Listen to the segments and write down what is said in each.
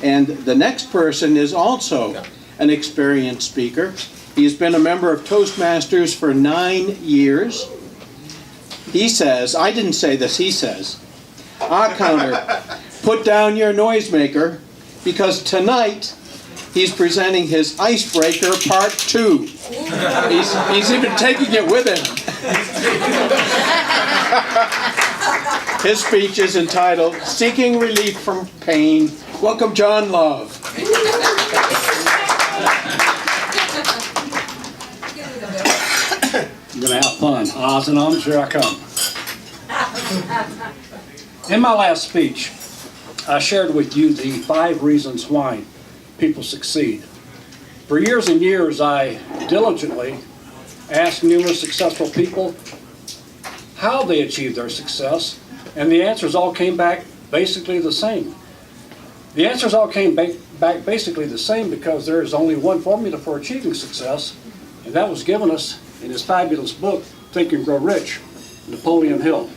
And the next person is also an experienced speaker. He's been a member of Toastmasters for 9 years. He says, I didn't say this, he says, Counter, put down your noisemaker, because tonight he's presenting his Icebreaker Part 2. He's even taking it with him. His speech is entitled, Seeking Relief from Pain. Welcome, John Love. I'm going to have fun. Odds and ums, here I come. In my last speech, I shared with you the 5 reasons why people succeed. For years and years, I diligently asked numerous successful people how they achieved their success, and the answers all came back basically the same. The answers all came back basically the same because there is only one formula for achieving success, and that was given us in his fabulous book, Think and Grow Rich, Napoleon Hill.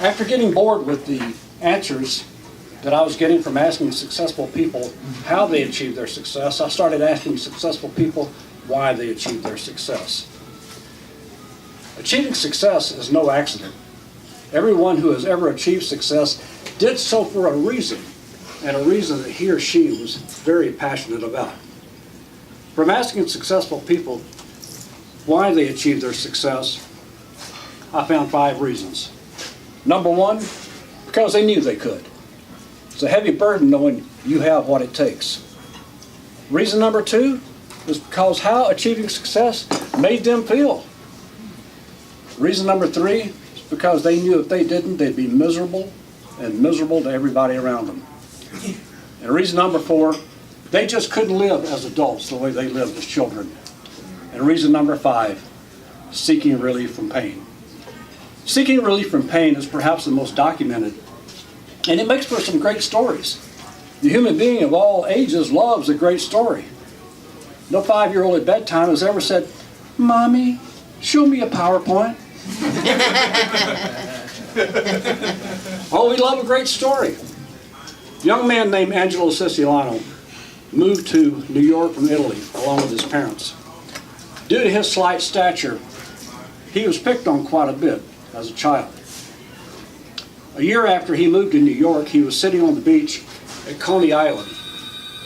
After getting bored with the answers that I was getting from asking successful people how they achieved their success, I started asking successful people why they achieved their success. Achieving success is no accident. Everyone who has ever achieved success did so for a reason, and a reason that he or she was very passionate about. From asking successful people why they achieved their success, I found 5 reasons. Number 1, because they knew they could. It's a heavy burden knowing you have what it takes. Reason number 2 is because how achieving success made them feel. Reason number 3 is because they knew if they didn't, they'd be miserable and miserable to everybody around them. And reason number 4, they just couldn't live as adults the way they lived as children. And reason number 5, seeking relief from pain. Seeking relief from pain is perhaps the most documented, and it makes for some great stories. The human being of all ages loves a great story. No 5-year-old at bedtime has ever said, "Mommy, show me a PowerPoint." Oh, we love a great story. A young man named Angelo Siciliano moved to New York from Italy along with his parents. Due to his slight stature, he was picked on quite a bit as a child. A year after he moved to New York, he was sitting on the beach at Coney Island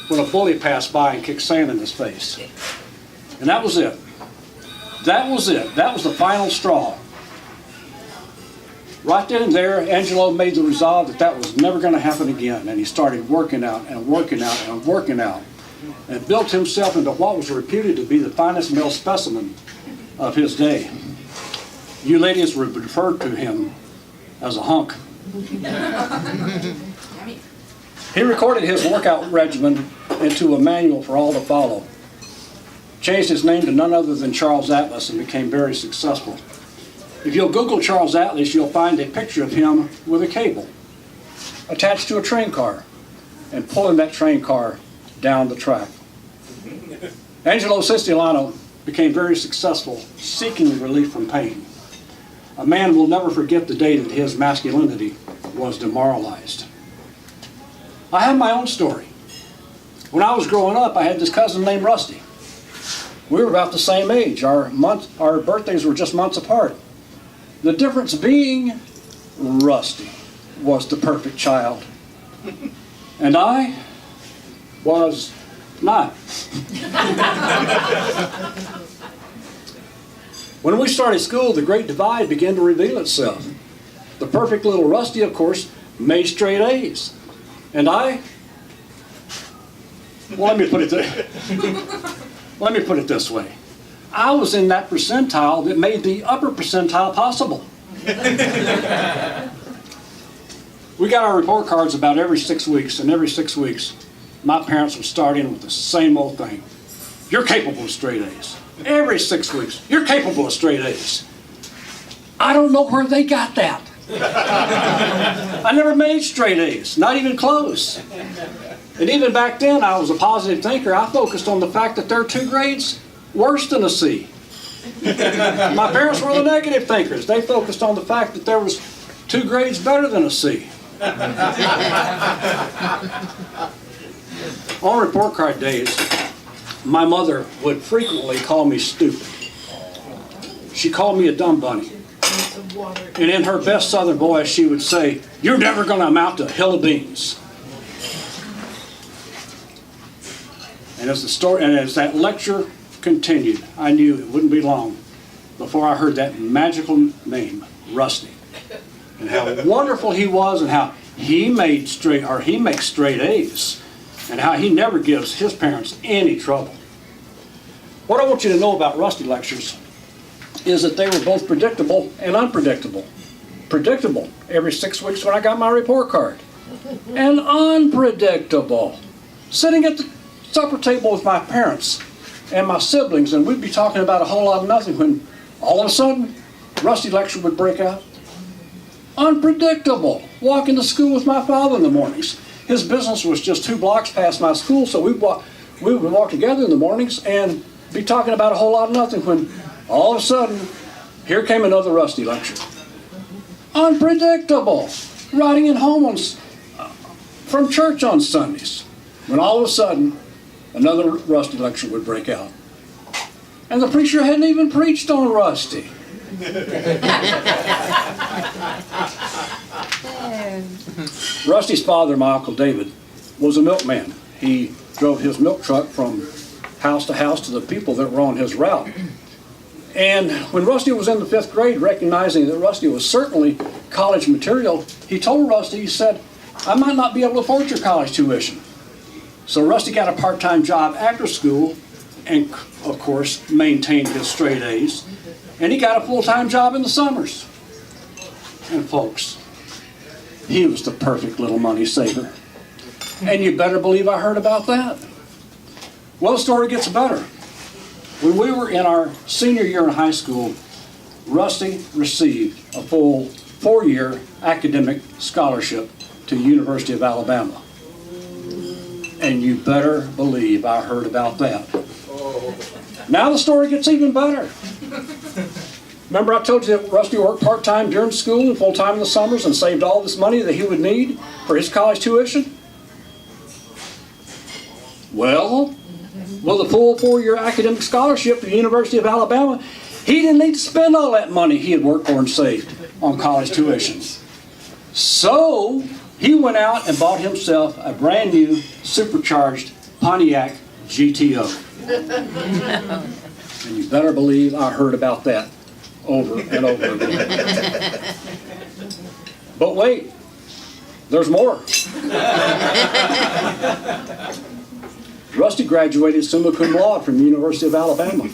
when a bully passed by and kicked sand in his face. And that was it. That was it. That was the final straw. Right then and there, Angelo made the resolve that that was never going to happen again, and he started working out and working out and working out, and built himself into what was reputed to be the finest male specimen of his day. You ladies would refer to him as a hunk. He recorded his workout regimen into a manual for all to follow, changed his name to none other than Charles Atlas, and became very successful. If you'll Google Charles Atlas, you'll find a picture of him with a cable attached to a train car and pulling that train car down the track. Angelo Siciliano became very successful seeking relief from pain. A man will never forget the day that his masculinity was demoralized. I have my own story. When I was growing up, I had this cousin named Rusty. We were about the same age. Our birthdays were just months apart. The difference being, Rusty was the perfect child, and I was not. When we started school, the great divide began to reveal itself. The perfect little Rusty, of course, made straight A's, and I, well, let me put it this way. I was in that percentile that made the upper percentile possible. We got our report cards about every 6 weeks, and every 6 weeks, my parents would start in with the same old thing. You're capable of straight A's. Every 6 weeks, you're capable of straight A's. I don't know where they got that. I never made straight A's, not even close. And even back then, I was a positive thinker. I focused on the fact that there are 2 grades worse than a C. My parents were the negative thinkers. They focused on the fact that there was 2 grades better than a C. On report card days, my mother would frequently call me stupid. She called me a dumb bunny. And in her best Southern voice, she would say, "You're never going to amount to a hill of beans." And as that lecture continued, I knew it wouldn't be long before I heard that magical name, Rusty, and how wonderful he was, and how he makes straight A's, and how he never gives his parents any trouble. What I want you to know about Rusty lectures is that they were both predictable and unpredictable. Predictable every 6 weeks when I got my report card, and unpredictable sitting at the supper table with my parents and my siblings, and we'd be talking about a whole lot of nothing when all of a sudden Rusty lecture would break out. Unpredictable. Walking to school with my father in the mornings. His business was just 2 blocks past my school, so we would walk together in the mornings and be talking about a whole lot of nothing when all of a sudden here came another Rusty lecture. Unpredictable. Riding it home from church on Sundays, when all of a sudden another Rusty lecture would break out. And the preacher hadn't even preached on Rusty. Rusty's father, my Uncle David, was a milkman. He drove his milk truck from house to house to the people that were on his route. And when Rusty was in the 5th grade, recognizing that Rusty was certainly college material, he told Rusty, he said, "I might not be able to afford your college tuition." So Rusty got a part-time job after school and, of course, maintained his straight A's. And he got a full-time job in the summers. And folks, he was the perfect little money saver. And you better believe I heard about that. Well, the story gets better. When we were in our senior year in high school, Rusty received a full 4-year academic scholarship to the University of Alabama. And you better believe I heard about that. Now the story gets even better. Remember I told you that Rusty worked part-time during school and full-time in the summers and saved all this money that he would need for his college tuition? Well, with a full 4-year academic scholarship to the University of Alabama, he didn't need to spend all that money he had worked for and saved on college tuition. So he went out and bought himself a brand new supercharged Pontiac GTO. And you better believe I heard about that over and over again. But wait, there's more. Rusty graduated summa cum laude from the University of Alabama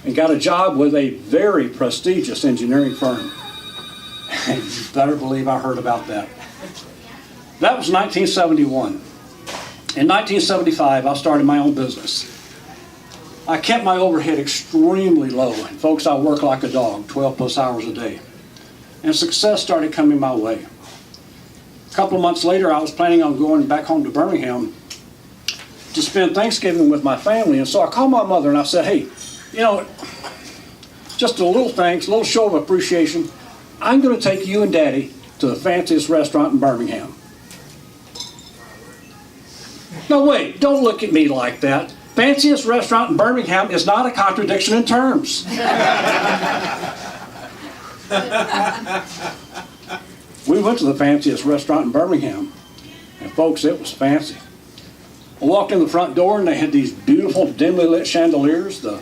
and got a job with a very prestigious engineering firm. And you better believe I heard about that. That was 1971. In 1975, I started my own business. I kept my overhead extremely low. And folks, I worked like a dog, 12 plus hours a day. And success started coming my way. A couple of months later, I was planning on going back home to Birmingham to spend Thanksgiving with my family. And so I called my mother and I said, "Hey, you know, just a little thanks, a little show of appreciation. I'm going to take you and Daddy to the fanciest restaurant in Birmingham." Now wait, don't look at me like that. Fanciest restaurant in Birmingham is not a contradiction in terms. We went to the fanciest restaurant in Birmingham, and folks, it was fancy. I walked in the front door and they had these beautiful dimly lit chandeliers. The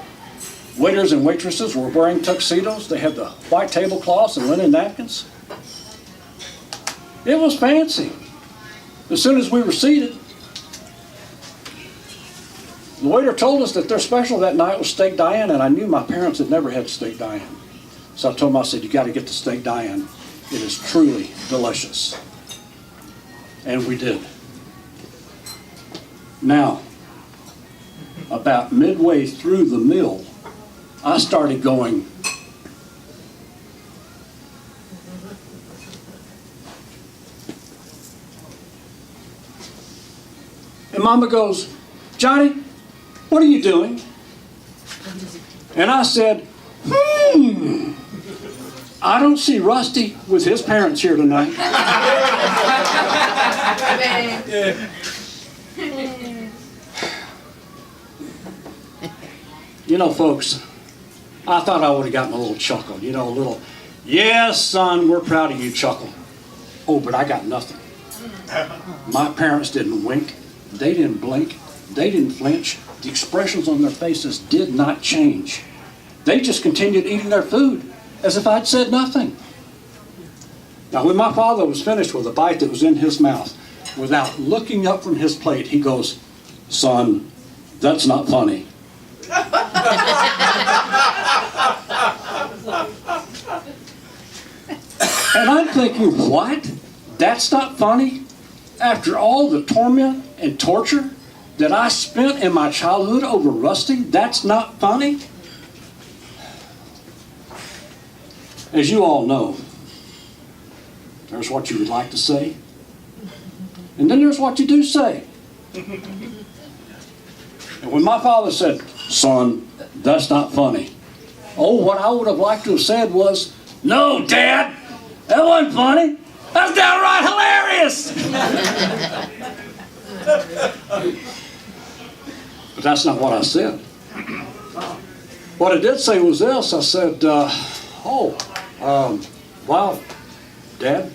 waiters and waitresses were wearing tuxedos. They had the white tablecloths and linen napkins. It was fancy. As soon as we were seated, the waiter told us that their special that night was steak Diane, and I knew my parents had never had steak Diane. So I told them, I said, "You got to get the steak Diane. It is truly delicious." And we did. Now, about midway through the meal, I started going, and Mama goes, "Johnny, what are you doing?" And I said, I don't see Rusty with his parents here tonight. You know, folks, I thought I would have gotten a little chuckle. You know, a little, yes, son, we're proud of you chuckle. Oh, but I got nothing. My parents didn't wink. They didn't blink. They didn't flinch. The expressions on their faces did not change. They just continued eating their food as if I'd said nothing. Now, when my father was finished with a bite that was in his mouth, without looking up from his plate, he goes, "Son, that's not funny." And I'm thinking, what? That's not funny? After all the torment and torture that I spent in my childhood over Rusty, that's not funny? As you all know, there's what you would like to say, and then there's what you do say. And when my father said, "Son, that's not funny," oh, what I would have liked to have said was, "No, Dad, that wasn't funny. That's downright hilarious." But that's not what I said. What I did say was this. I said, wow, Dad,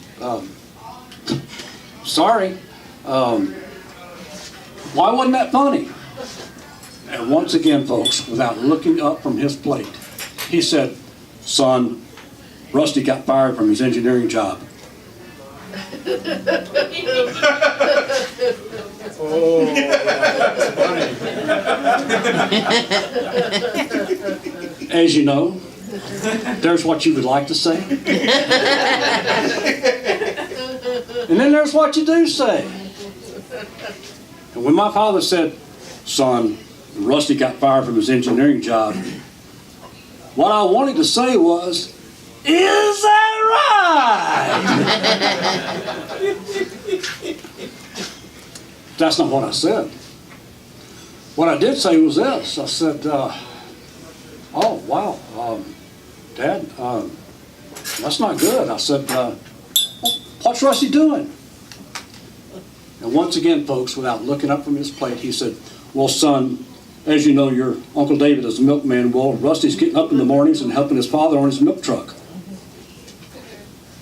sorry. Why wasn't that funny? And once again, folks, without looking up from his plate, he said, "Son, Rusty got fired from his engineering job." Oh, that's funny. As you know, there's what you would like to say. And then there's what you do say. And when my father said, "Son, Rusty got fired from his engineering job," what I wanted to say was, "Is that right?" That's not what I said. What I did say was this. I said, "Oh, wow, Dad, that's not good." I said, "What's Rusty doing?" And once again, folks, without looking up from his plate, he said, "Well, son, as you know, your Uncle David is a milkman. Well, Rusty's getting up in the mornings and helping his father on his milk truck."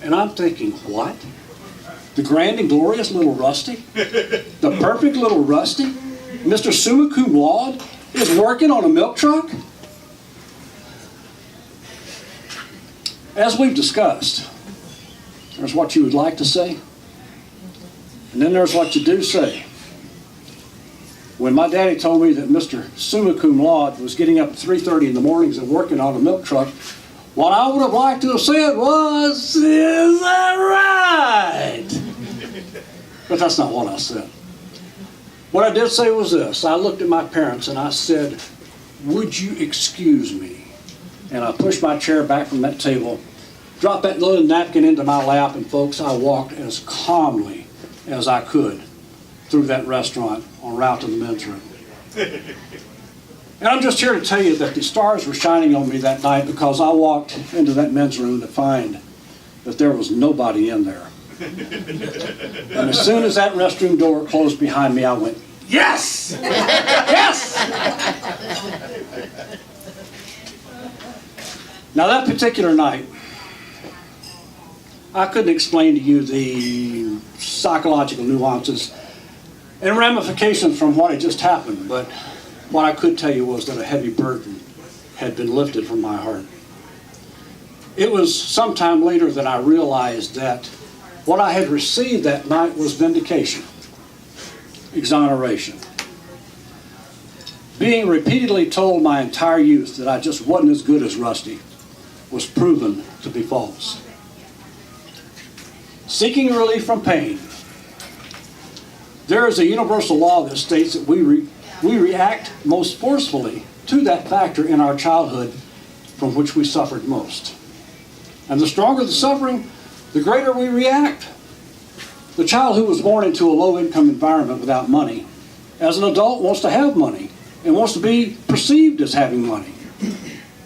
And I'm thinking, what? The grand and glorious little Rusty? The perfect little Rusty? Mr. Summa Cum Laude is working on a milk truck? As we've discussed, there's what you would like to say, and then there's what you do say. When my daddy told me that Mr. Summa Cum Laude was getting up at 3:30 in the mornings and working on a milk truck, what I would have liked to have said was, "Is that right?" But that's not what I said. What I did say was this. I looked at my parents and I said, "Would you excuse me?" And I pushed my chair back from that table, dropped that little napkin into my lap, and folks, I walked as calmly as I could through that restaurant en route to the men's room. And I'm just here to tell you that the stars were shining on me that night, because I walked into that men's room to find that there was nobody in there. And as soon as that restroom door closed behind me, I went, "Yes! Yes!" Now, that particular night, I couldn't explain to you the psychological nuances and ramifications from what had just happened, but what I could tell you was that a heavy burden had been lifted from my heart. It was sometime later that I realized that what I had received that night was vindication, exoneration. Being repeatedly told my entire youth that I just wasn't as good as Rusty was proven to be false. Seeking relief from pain. There is a universal law that states that we react most forcefully to that factor in our childhood from which we suffered most. And the stronger the suffering, the greater we react. The child who was born into a low-income environment without money, as an adult wants to have money and wants to be perceived as having money.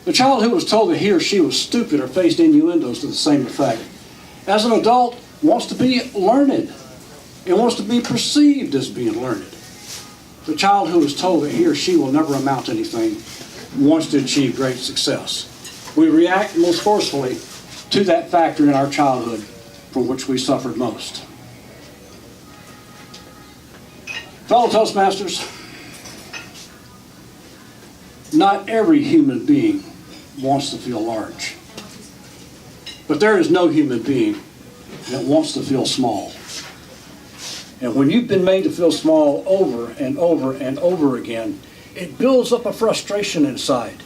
The child who was told that he or she was stupid or faced innuendos to the same effect, as an adult wants to be learned and wants to be perceived as being learned. The child who is told that he or she will never amount to anything wants to achieve great success. We react most forcefully to that factor in our childhood from which we suffered most. Fellow Toastmasters, not every human being wants to feel large. But there is no human being that wants to feel small. And when you've been made to feel small over and over and over again, it builds up a frustration inside,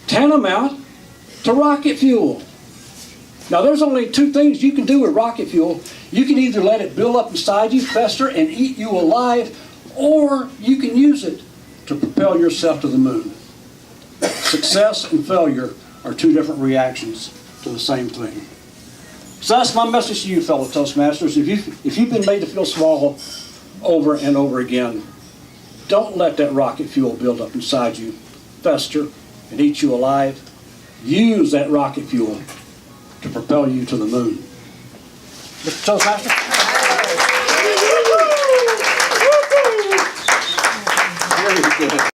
tantamount to rocket fuel. Now there's only two things you can do with rocket fuel. You can either let it build up inside you, fester, and eat you alive, or you can use it to propel yourself to the moon. Success and failure are two different reactions to the same thing. So that's my message to you, fellow Toastmasters. If you've been made to feel small over and over again, don't let that rocket fuel build up inside you, fester, and eat you alive. Use that rocket fuel to propel you to the moon. Mr. Toastmaster? Very good.